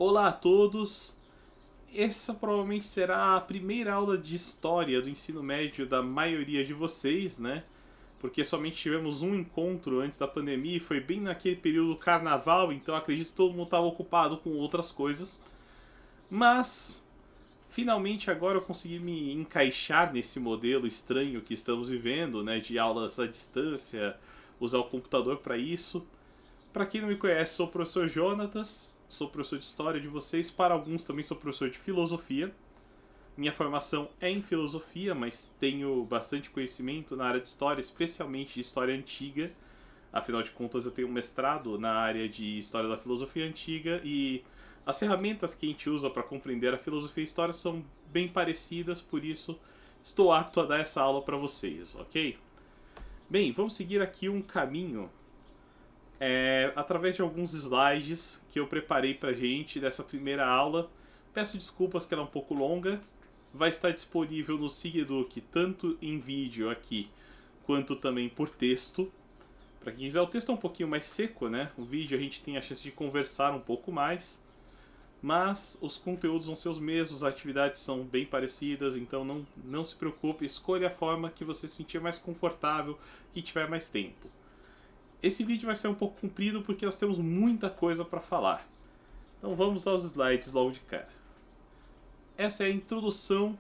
Olá a todos! Essa provavelmente será a primeira aula de história do ensino médio da maioria de vocês, né? Porque somente tivemos um encontro antes da pandemia e foi bem naquele período do carnaval, então acredito que todo mundo estava ocupado com outras coisas. Mas finalmente agora eu consegui me encaixar nesse modelo estranho que estamos vivendo, né? De aulas à distância, usar o computador para isso. Para quem não me conhece, sou o professor Jonatas, sou professor de história de vocês, para alguns também sou professor de filosofia. Minha formação é em filosofia, mas tenho bastante conhecimento na área de história, especialmente de história antiga. Afinal de contas, eu tenho um mestrado na área de história da filosofia antiga e as ferramentas que a gente usa para compreender a filosofia e a história são bem parecidas, por isso estou apto a dar essa aula para vocês, ok? Bem, vamos seguir aqui um caminho através de alguns slides que eu preparei pra gente dessa primeira aula. Peço desculpas que ela é um pouco longa. Vai estar disponível no SIGEDUC tanto em vídeo aqui quanto também por texto. Para quem quiser, o texto é um pouquinho mais seco, né? O vídeo a gente tem a chance de conversar um pouco mais. Mas os conteúdos vão ser os mesmos, as atividades são bem parecidas, então não se preocupe, escolha a forma que você se sentir mais confortável, que tiver mais tempo. Esse vídeo vai ser um pouco comprido porque nós temos muita coisa para falar. Então vamos aos slides logo de cara. Essa é a introdução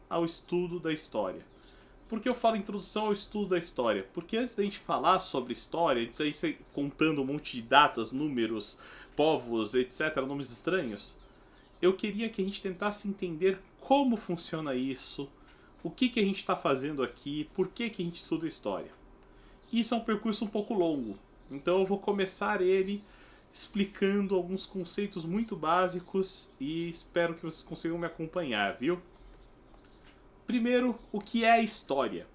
ao estudo da história. Por que eu falo introdução ao estudo da história? Porque antes da gente falar sobre história, antes da gente contando um monte de datas, números, povos, etc., nomes estranhos, eu queria que a gente tentasse entender como funciona isso, o que a gente está fazendo aqui, por que a gente estuda história. Isso é um percurso um pouco longo, então eu vou começar ele explicando alguns conceitos muito básicos e espero que vocês consigam me acompanhar, viu? Primeiro, o que é a história?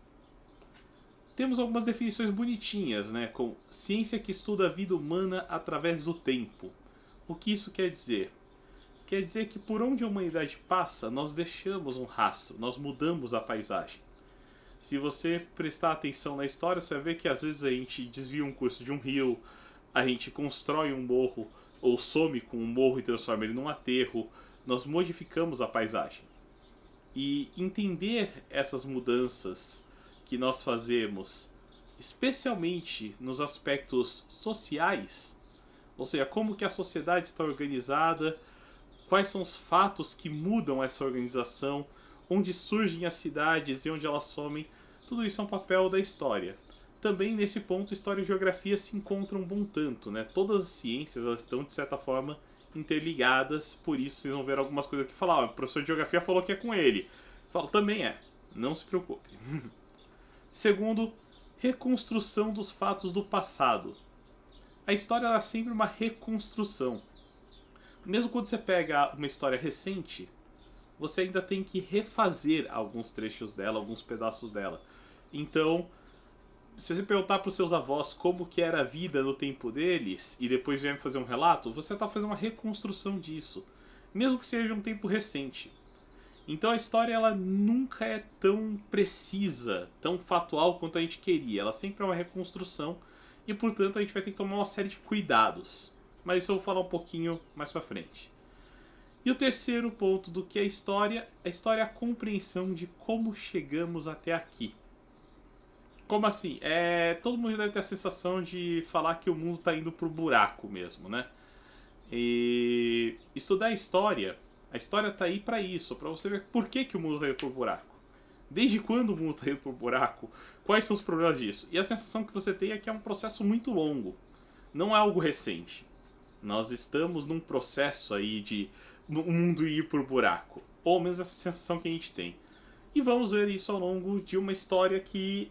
Temos algumas definições bonitinhas, né? Como ciência que estuda a vida humana através do tempo. O que isso quer dizer? Quer dizer que por onde a humanidade passa, nós deixamos um rastro, nós mudamos a paisagem. Se você prestar atenção na história, você vai ver que às vezes a gente desvia um curso de um rio, a gente constrói um morro, ou some com um morro e transforma ele num aterro, nós modificamos a paisagem. E entender essas mudanças que nós fazemos, especialmente nos aspectos sociais, ou seja, como que a sociedade está organizada, quais são os fatos que mudam essa organização, onde surgem as cidades e onde elas somem, tudo isso é um papel da história. Também nesse ponto, história e geografia se encontram um bom tanto, né? Todas as ciências elas estão, de certa forma, interligadas, por isso vocês vão ver algumas coisas que falar, o professor de geografia falou que é com ele. Falo, também é, não se preocupe. Segundo, reconstrução dos fatos do passado. A história é sempre uma reconstrução. Mesmo quando você pega uma história recente, você ainda tem que refazer alguns trechos dela, alguns pedaços dela. Então, se você perguntar para os seus avós como que era a vida no tempo deles e depois vier me fazer um relato, você está fazendo uma reconstrução disso, mesmo que seja um tempo recente. Então a história ela nunca é tão precisa, tão factual quanto a gente queria. Ela sempre é uma reconstrução e, portanto, a gente vai ter que tomar uma série de cuidados. Mas isso eu vou falar um pouquinho mais pra frente. E o terceiro ponto do que é a história é a compreensão de como chegamos até aqui. Como assim? Todo mundo deve ter a sensação de falar que o mundo está indo pro buraco mesmo, né? E estudar a história está aí para isso, para você ver por que o mundo está indo pro buraco. Desde quando o mundo está indo pro buraco? Quais são os problemas disso? E a sensação que você tem é que é um processo muito longo. Não é algo recente. Nós estamos num processo aí de o mundo ir pro buraco. Ou menos essa sensação que a gente tem. E vamos ver isso ao longo de uma história que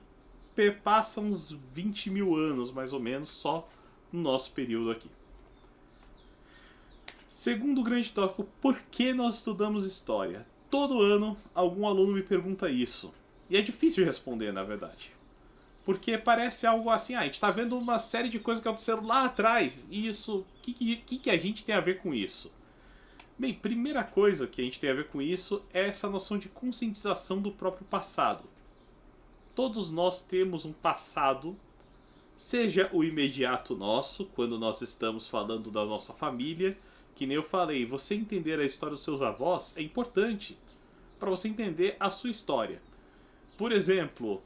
passa uns 20 mil anos, mais ou menos, só no nosso período aqui. Segundo grande tópico, por que nós estudamos história? Todo ano, algum aluno me pergunta isso. E é difícil de responder, na verdade. Porque parece algo assim, a gente está vendo uma série de coisas que aconteceram lá atrás. E isso, o que a gente tem a ver com isso? Bem, primeira coisa que a gente tem a ver com isso é essa noção de conscientização do próprio passado. Todos nós temos um passado, seja o imediato nosso, quando nós estamos falando da nossa família, Que nem eu falei, você entender a história dos seus avós é importante para você entender a sua história. Por exemplo,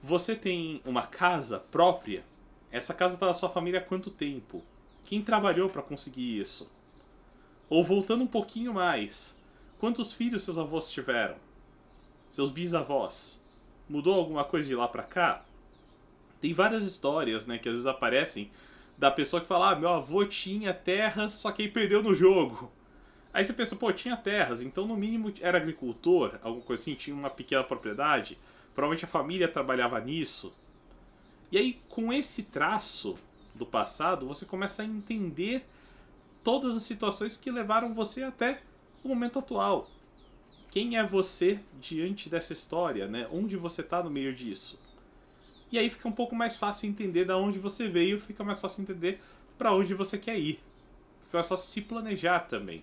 você tem uma casa própria. Essa casa está na sua família há quanto tempo? Quem trabalhou para conseguir isso? Ou voltando um pouquinho mais, quantos filhos seus avós tiveram? Seus bisavós? Mudou alguma coisa de lá para cá? Tem várias histórias, né, que às vezes aparecem da pessoa que fala: ah, meu avô tinha terras, só que aí perdeu no jogo. Aí você pensa, pô, tinha terras, então no mínimo era agricultor, alguma coisa assim, tinha uma pequena propriedade. Provavelmente a família trabalhava nisso. E aí, com esse traço do passado, você começa a entender todas as situações que levaram você até o momento atual. Quem é você diante dessa história, né? Onde você está no meio disso? E aí fica um pouco mais fácil entender de onde você veio, fica mais fácil entender para onde você quer ir. Fica mais fácil se planejar também.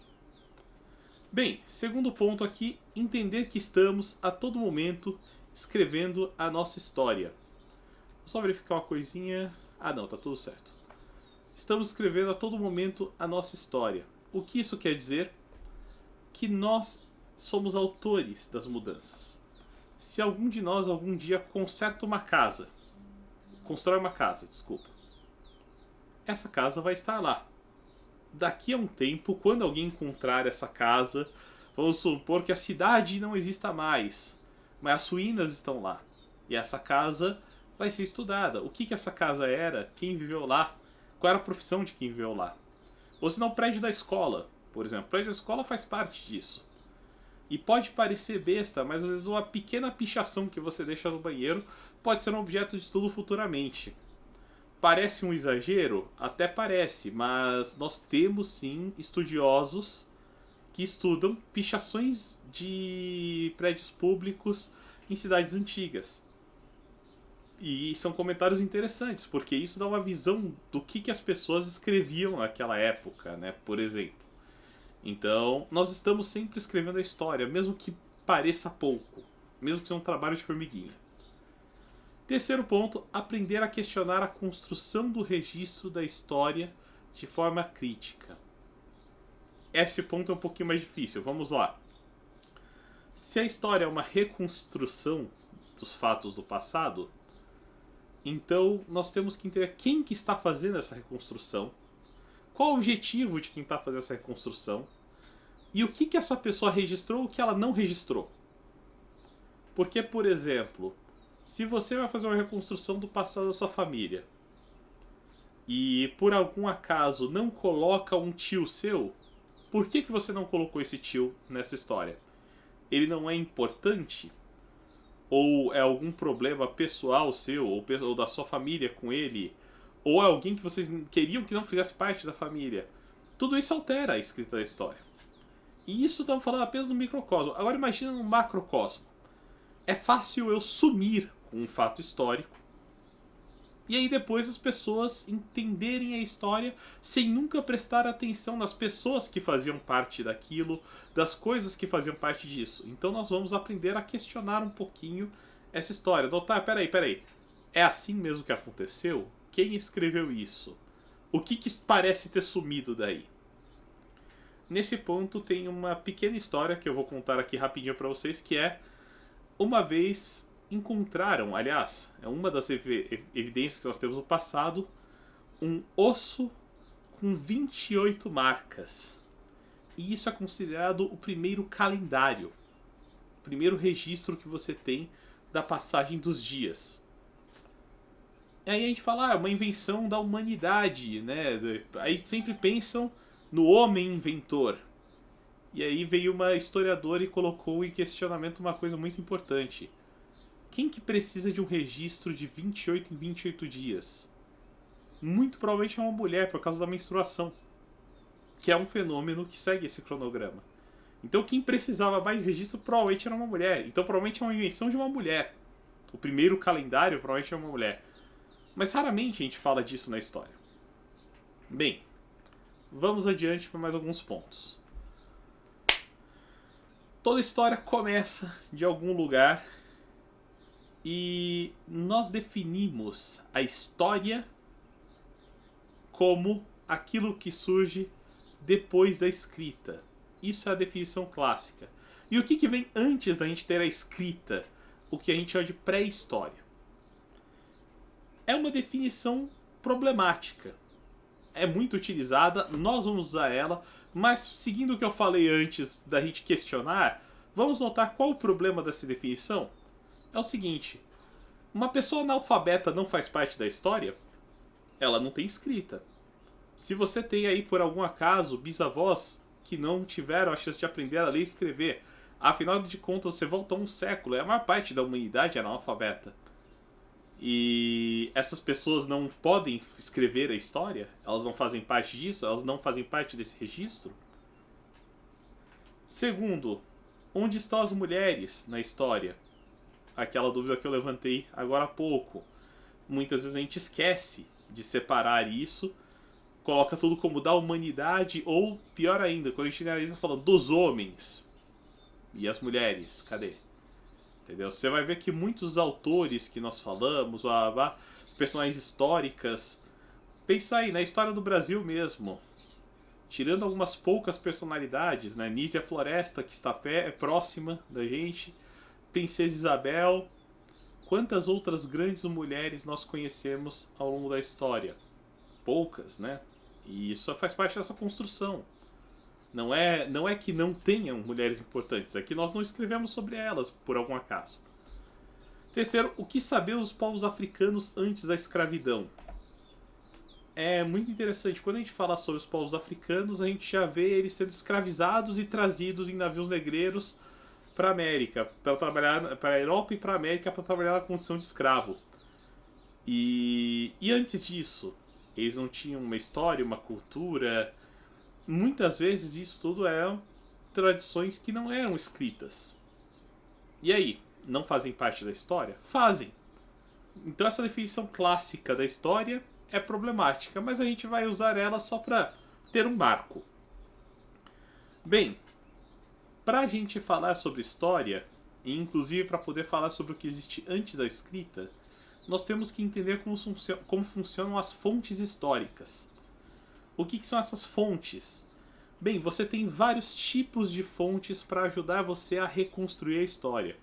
Bem, segundo ponto aqui, entender que estamos a todo momento escrevendo a nossa história. Vou só verificar uma coisinha. Ah não, tá tudo certo. Estamos escrevendo a todo momento a nossa história. O que isso quer dizer? Que nós somos autores das mudanças. Se algum de nós algum dia constrói uma casa, essa casa vai estar lá. Daqui a um tempo, quando alguém encontrar essa casa, vamos supor que a cidade não exista mais, mas as ruínas estão lá. E essa casa vai ser estudada. O que essa casa era? Quem viveu lá? Qual era a profissão de quem viveu lá? Ou se não, o prédio da escola, por exemplo. O prédio da escola faz parte disso. E pode parecer besta, mas às vezes uma pequena pichação que você deixa no banheiro pode ser um objeto de estudo futuramente. Parece um exagero? Até parece, mas nós temos sim estudiosos que estudam pichações de prédios públicos em cidades antigas. E são comentários interessantes, porque isso dá uma visão do que as pessoas escreviam naquela época, né? Por exemplo. Então, nós estamos sempre escrevendo a história, mesmo que pareça pouco, mesmo que seja um trabalho de formiguinha. Terceiro ponto, aprender a questionar a construção do registro da história de forma crítica. Esse ponto é um pouquinho mais difícil, vamos lá. Se a história é uma reconstrução dos fatos do passado, então nós temos que entender quem que está fazendo essa reconstrução, qual o objetivo de quem está fazendo essa reconstrução, e o que essa pessoa registrou e o que ela não registrou. Porque, por exemplo, se você vai fazer uma reconstrução do passado da sua família e por algum acaso não coloca um tio seu, por que você não colocou esse tio nessa história? Ele não é importante? Ou é algum problema pessoal seu ou da sua família com ele? Ou é alguém que vocês queriam que não fizesse parte da família? Tudo isso altera a escrita da história. E isso estamos falando apenas no microcosmo. Agora imagina no macrocosmo. É fácil eu sumir com um fato histórico e aí depois as pessoas entenderem a história sem nunca prestar atenção nas pessoas que faziam parte daquilo, das coisas que faziam parte disso. Então nós vamos aprender a questionar um pouquinho essa história. Tá, peraí. É assim mesmo que aconteceu? Quem escreveu isso? O que parece ter sumido daí? Nesse ponto tem uma pequena história que eu vou contar aqui rapidinho para vocês, que é: uma vez encontraram, aliás, é uma das evidências que nós temos no passado, um osso com 28 marcas. E isso é considerado o primeiro calendário, o primeiro registro que você tem da passagem dos dias. E aí a gente fala, é uma invenção da humanidade, né? Aí sempre pensam no homem inventor. E aí veio uma historiadora e colocou em questionamento uma coisa muito importante. Quem que precisa de um registro de 28 em 28 dias? Muito provavelmente é uma mulher, por causa da menstruação, que é um fenômeno que segue esse cronograma. Então quem precisava mais de registro provavelmente era uma mulher. Então provavelmente é uma invenção de uma mulher. O primeiro calendário provavelmente é uma mulher. Mas raramente a gente fala disso na história. Bem, vamos adiante para mais alguns pontos. Toda história começa de algum lugar e nós definimos a história como aquilo que surge depois da escrita. Isso é a definição clássica. E o que vem antes da gente ter a escrita? O que a gente chama de pré-história. É uma definição problemática. É muito utilizada, nós vamos usar ela, mas seguindo o que eu falei antes da gente questionar, vamos notar qual o problema dessa definição? É o seguinte, uma pessoa analfabeta não faz parte da história? Ela não tem escrita. Se você tem aí, por algum acaso, bisavós que não tiveram a chance de aprender a ler e escrever, afinal de contas você volta a um século, a maior parte da humanidade era analfabeta. E essas pessoas não podem escrever a história? Elas não fazem parte disso? Elas não fazem parte desse registro? Segundo, onde estão as mulheres na história? Aquela dúvida que eu levantei agora há pouco. Muitas vezes a gente esquece de separar isso, coloca tudo como da humanidade, ou pior ainda, quando a gente generaliza falando dos homens. E as mulheres, cadê? Entendeu? Você vai ver que muitos autores que nós falamos, personagens históricas, pensa aí, na história do Brasil mesmo, tirando algumas poucas personalidades, né? Nízia Floresta, que está próxima da gente, Princesa Isabel, quantas outras grandes mulheres nós conhecemos ao longo da história? Poucas, né? E isso faz parte dessa construção. Não é que não tenham mulheres importantes, é que nós não escrevemos sobre elas, por algum acaso. Terceiro, o que sabemos dos povos africanos antes da escravidão? É muito interessante, quando a gente fala sobre os povos africanos, a gente já vê eles sendo escravizados e trazidos em navios negreiros para a América, para trabalhar, para a Europa e para a América, para trabalhar na condição de escravo. E antes disso, eles não tinham uma história, uma cultura. Muitas vezes isso tudo eram tradições que não eram escritas. E aí, não fazem parte da história? Fazem. Então essa definição clássica da história é problemática, mas a gente vai usar ela só para ter um marco. Bem, para a gente falar sobre história, e inclusive para poder falar sobre o que existe antes da escrita, nós temos que entender como funcionam as fontes históricas. O que são essas fontes? Bem, você tem vários tipos de fontes para ajudar você a reconstruir a história.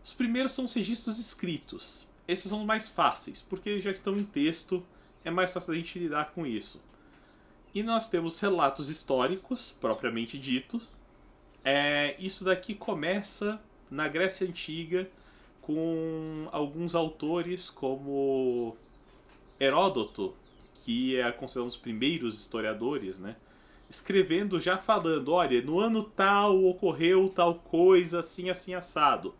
Os primeiros são os registros escritos. Esses são os mais fáceis, porque eles já estão em texto, é mais fácil a gente lidar com isso. E nós temos relatos históricos, propriamente ditos. Isso daqui começa na Grécia Antiga, com alguns autores como Heródoto, que é considerado um dos primeiros historiadores, né? Escrevendo, já falando, olha, no ano tal ocorreu tal coisa, assim, assim, assado.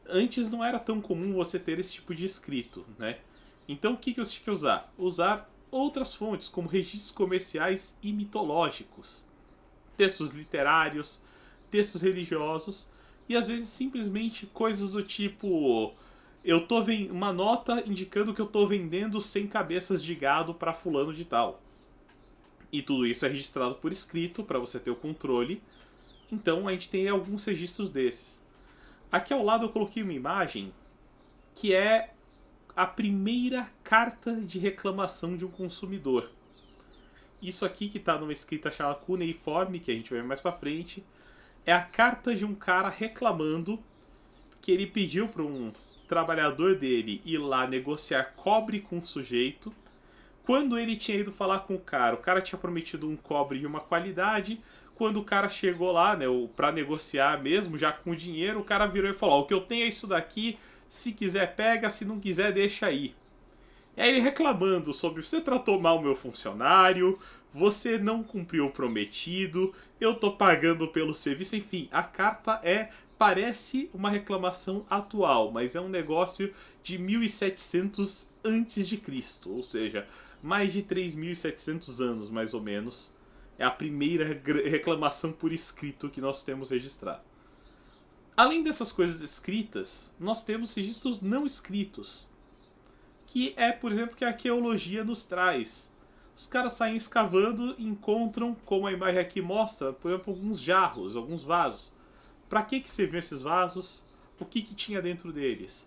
Antes não era tão comum você ter esse tipo de escrito, né? Então o que você tinha que usar? Usar outras fontes, como registros comerciais e mitológicos. Textos literários, textos religiosos, e às vezes simplesmente coisas do tipo... eu tô uma nota indicando que eu tô vendendo 100 cabeças de gado para fulano de tal. E tudo isso é registrado por escrito para você ter o controle. Então a gente tem alguns registros desses. Aqui ao lado eu coloquei uma imagem que é a primeira carta de reclamação de um consumidor. Isso aqui que está numa escrita chamada cuneiforme, que a gente vai ver mais para frente, é a carta de um cara reclamando que ele pediu para um trabalhador dele ir lá negociar cobre com o sujeito. Quando ele tinha ido falar com o cara tinha prometido um cobre de uma qualidade. Quando o cara chegou lá, né, pra negociar mesmo, já com o dinheiro, o cara virou e falou: o que eu tenho é isso daqui, se quiser pega, se não quiser deixa aí. E aí ele reclamando sobre: você tratou mal o meu funcionário, você não cumpriu o prometido, eu tô pagando pelo serviço, enfim, a carta parece uma reclamação atual, mas é um negócio de 1700 antes de Cristo, ou seja, mais de 3.700 anos, mais ou menos. É a primeira reclamação por escrito que nós temos registrado. Além dessas coisas escritas, nós temos registros não escritos, que é, por exemplo, que a arqueologia nos traz. Os caras saem escavando e encontram, como a imagem aqui mostra, por exemplo, alguns jarros, alguns vasos. Para que serviam esses vasos? O que tinha dentro deles?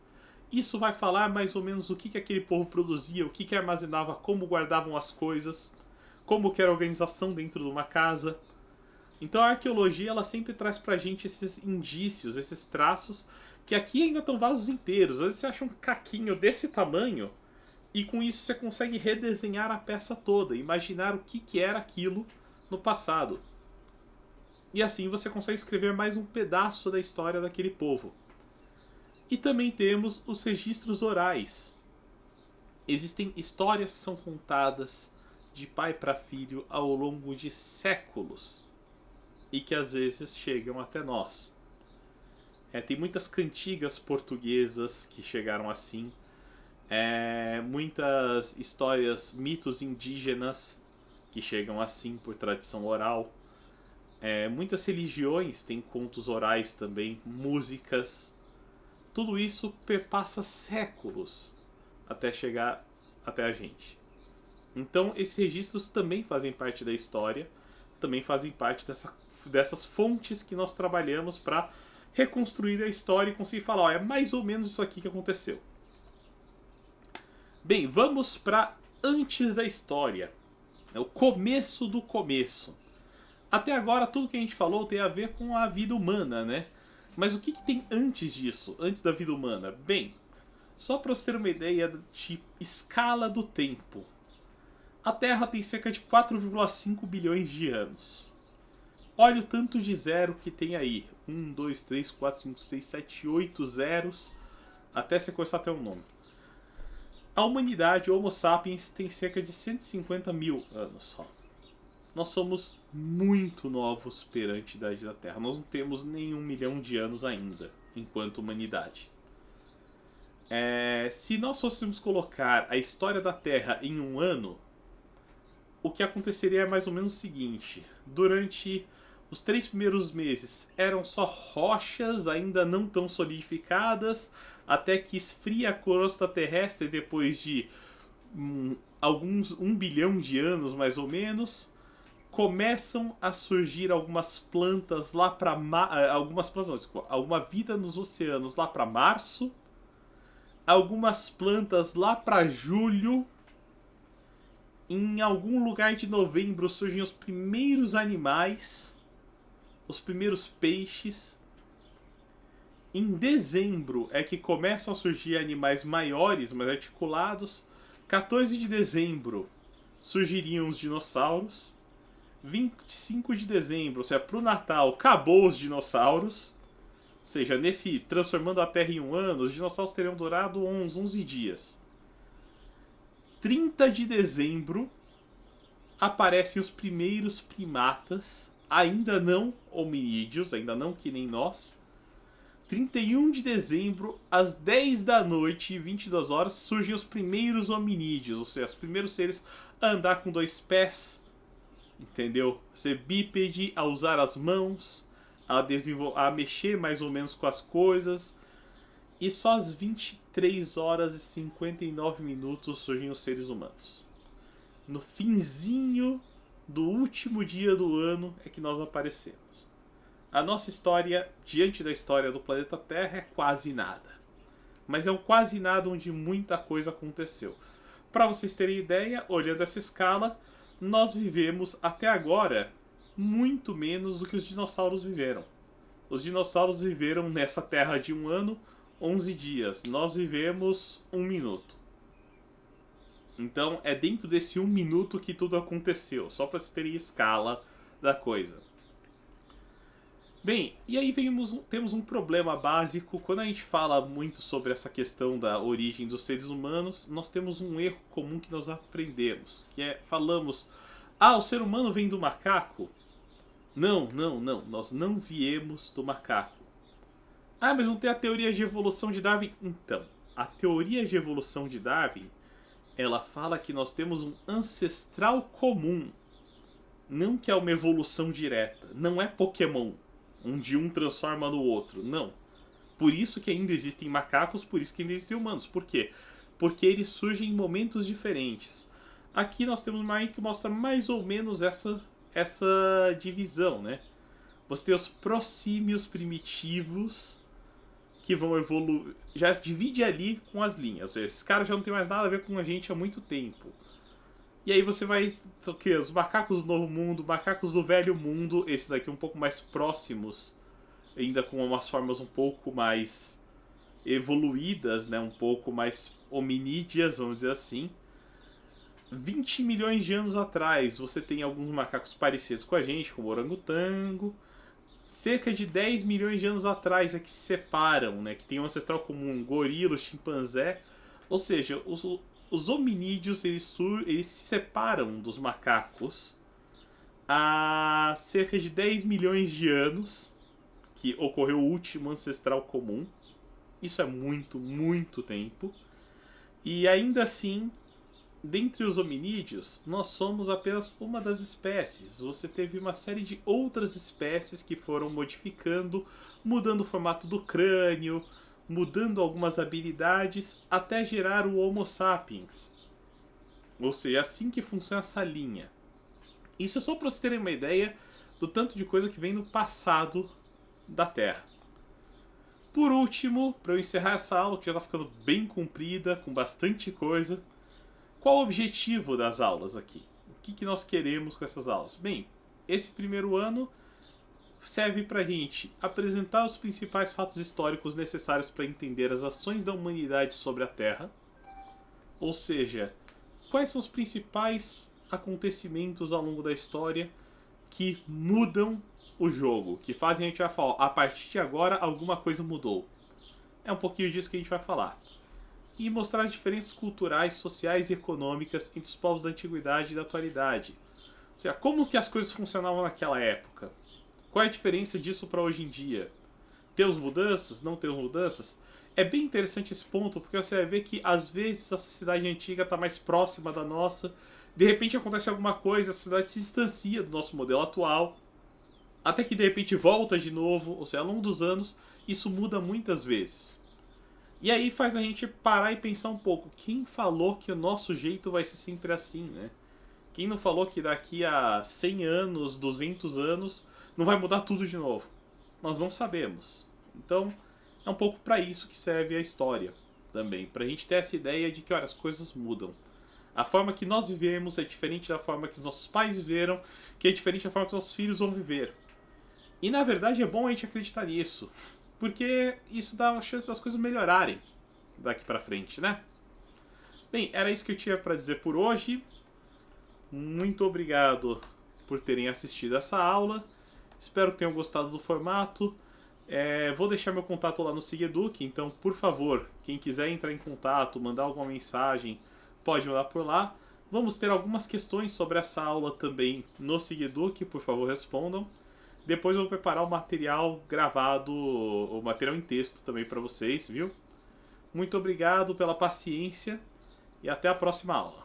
Isso vai falar mais ou menos o que aquele povo produzia, o que armazenava, como guardavam as coisas. como que era a organização dentro de uma casa. Então a arqueologia ela sempre traz pra gente esses indícios, esses traços, que aqui ainda estão vasos inteiros. Às vezes você acha um caquinho desse tamanho, e com isso você consegue redesenhar a peça toda, imaginar o que era aquilo no passado. E assim você consegue escrever mais um pedaço da história daquele povo. E também temos os registros orais. Existem histórias que são contadas de pai para filho ao longo de séculos e que às vezes chegam até nós. Tem muitas cantigas portuguesas que chegaram assim, muitas histórias, mitos indígenas que chegam assim por tradição oral. Muitas religiões têm contos orais também, músicas. Tudo isso perpassa séculos até chegar até a gente. Então esses registros também fazem parte da história, também fazem parte dessas fontes que nós trabalhamos para reconstruir a história e conseguir falar, é mais ou menos isso aqui que aconteceu. Bem, vamos para antes da história, o começo do começo. Até agora tudo que a gente falou tem a ver com a vida humana, né? Mas o que tem antes disso, antes da vida humana? Bem, só para você ter uma ideia de escala do tempo. A Terra tem cerca de 4,5 bilhões de anos. Olha o tanto de zero que tem aí. 1, 2, 3, 4, 5, 6, 7, 8 zeros. Até você começar a ter um nome. A humanidade, Homo sapiens, tem cerca de 150 mil anos só. Nós somos muito novos perante a idade da Terra. Nós não temos nem 1 milhão de anos ainda, enquanto humanidade. Se nós fôssemos colocar a história da Terra em um ano, o que aconteceria é mais ou menos o seguinte. Durante os 3 primeiros meses eram só rochas ainda não tão solidificadas, até que esfria a crosta terrestre depois de 1 bilhão de anos mais ou menos. Começam a surgir algumas plantas lá para alguma vida nos oceanos lá para março, algumas plantas lá para julho. Em algum lugar de novembro surgem os primeiros animais, os primeiros peixes. Em dezembro é que começam a surgir animais maiores, mais articulados. 14 de dezembro surgiriam os dinossauros. 25 de dezembro, ou seja, pro Natal, acabou os dinossauros. Ou seja, nesse transformando a Terra em um ano, os dinossauros teriam durado uns 11 dias. 30 de dezembro aparecem os primeiros primatas, ainda não hominídeos, ainda não que nem nós. 31 de dezembro, às 10 da noite e 22 horas, surgem os primeiros hominídeos, ou seja, os primeiros seres a andar com 2 pés, entendeu? Ser bípede, a usar as mãos, a mexer mais ou menos com as coisas. E só às 23 horas e 59 minutos surgem os seres humanos. No finzinho do último dia do ano é que nós aparecemos. A nossa história, diante da história do planeta Terra, é quase nada. Mas é um quase nada onde muita coisa aconteceu. Para vocês terem ideia, olhando essa escala, nós vivemos até agora muito menos do que os dinossauros viveram. Os dinossauros viveram nessa Terra de um ano 11 dias. Nós vivemos 1 minuto. Então é dentro desse 1 minuto que tudo aconteceu. Só para se terem escala da coisa. Bem, e aí temos um problema básico. Quando a gente fala muito sobre essa questão da origem dos seres humanos, nós temos um erro comum que nós aprendemos. Que é, falamos, o ser humano vem do macaco? Não. Nós não viemos do macaco. Mas não tem a teoria de evolução de Darwin? Então, a teoria de evolução de Darwin, ela fala que nós temos um ancestral comum. Não que é uma evolução direta. Não é Pokémon, onde um transforma no outro. Não. Por isso que ainda existem macacos, por isso que ainda existem humanos. Por quê? Porque eles surgem em momentos diferentes. Aqui nós temos uma imagem que mostra mais ou menos essa divisão, né? Você tem os prosímios primitivos que vão evoluir, já se divide ali com as linhas. Esses caras já não tem mais nada a ver com a gente há muito tempo. E aí você vai ter os macacos do Novo Mundo, macacos do Velho Mundo, esses aqui um pouco mais próximos, ainda com umas formas um pouco mais evoluídas, né? Um pouco mais hominídeas, vamos dizer assim. 20 milhões de anos atrás, você tem alguns macacos parecidos com a gente, como o orangotango. Cerca de 10 milhões de anos atrás é que se separam, né? Que tem um ancestral comum, gorila, chimpanzé. Ou seja, os hominídeos eles se separam dos macacos há cerca de 10 milhões de anos, que ocorreu o último ancestral comum. Isso é muito, muito tempo. E ainda assim, dentre os hominídeos, nós somos apenas uma das espécies. Você teve uma série de outras espécies que foram modificando, mudando o formato do crânio, mudando algumas habilidades, até gerar o Homo sapiens. Ou seja, assim que funciona essa linha. Isso é só para vocês terem uma ideia do tanto de coisa que vem no passado da Terra. Por último, para eu encerrar essa aula, que já está ficando bem comprida, com bastante coisa, qual o objetivo das aulas aqui? O que nós queremos com essas aulas? Bem, esse primeiro ano serve para a gente apresentar os principais fatos históricos necessários para entender as ações da humanidade sobre a Terra. Ou seja, quais são os principais acontecimentos ao longo da história que mudam o jogo, que fazem a gente vai falar, a partir de agora alguma coisa mudou. É um pouquinho disso que a gente vai falar. E mostrar as diferenças culturais, sociais e econômicas entre os povos da antiguidade e da atualidade. Ou seja, como que as coisas funcionavam naquela época? Qual é a diferença disso para hoje em dia? Temos mudanças? Não temos mudanças? É bem interessante esse ponto, porque você vai ver que às vezes a sociedade antiga está mais próxima da nossa, de repente acontece alguma coisa, a sociedade se distancia do nosso modelo atual, até que de repente volta de novo, ou seja, ao longo dos anos, isso muda muitas vezes. E aí faz a gente parar e pensar um pouco, quem falou que o nosso jeito vai ser sempre assim, né? Quem não falou que daqui a 100 anos, 200 anos, não vai mudar tudo de novo? Nós não sabemos. Então, é um pouco para isso que serve a história também, para a gente ter essa ideia de que, olha, as coisas mudam. A forma que nós vivemos é diferente da forma que os nossos pais viveram, que é diferente da forma que os nossos filhos vão viver. E na verdade é bom a gente acreditar nisso, porque isso dá a chance das coisas melhorarem daqui pra frente, né? Bem, era isso que eu tinha para dizer por hoje. Muito obrigado por terem assistido essa aula. Espero que tenham gostado do formato. Vou deixar meu contato lá no Sigeduc, então, por favor, quem quiser entrar em contato, mandar alguma mensagem, pode mandar por lá. Vamos ter algumas questões sobre essa aula também no Sigeduc, por favor, respondam. Depois eu vou preparar o material gravado, o material em texto também para vocês, viu? Muito obrigado pela paciência e até a próxima aula.